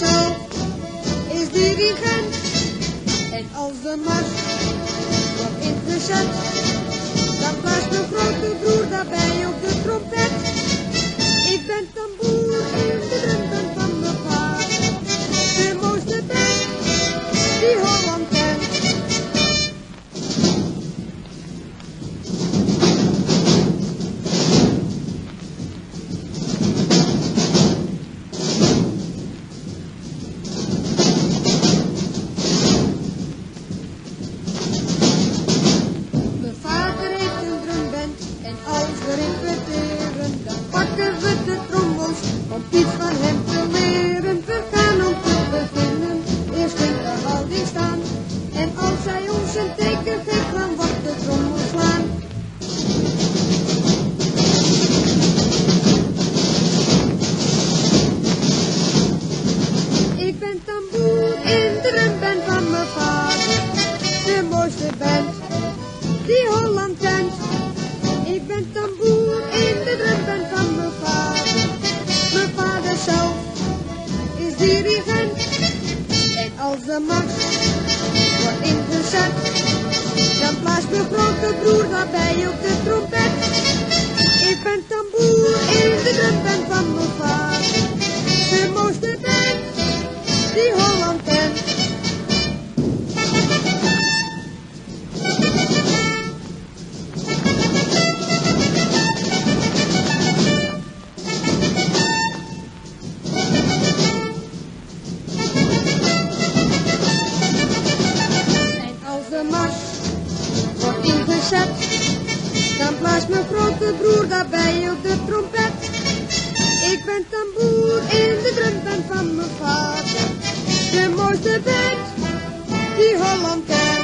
zelf is dirigent. En als de mars wordt ingezet, dan blaast mijn grote broer daarbij op de trompet. Ik ben tamboer in de drumband van mijn vader, de mooiste band die Holland kent. Mijn vader heeft een drumband en als we repeteren, dan pakken we de trommels om iets van hem te leren. We gaan om te beginnen eerst in de houding staan, en als hij ons een teken geeft, dan wordt de trommel slaan. Ik ben tamboer in de drumband van mijn vader, de mooiste band die Holland kent. Ik ben tamboer in de drumband van mijn vader. Mijn vader zelf is dirigent. En als de mars wordt ingezet, dan blaast mijn grote broer daarbij op de trompet. Ik ben tamboer in de drumband van mijn vader, de mooiste band die Holland kent. De mars wordt ingezet, dan blaast mijn grote broer daarbij op de trompet. Ik ben tamboer in de drumband van mijn vader, de mooiste band die Holland kent.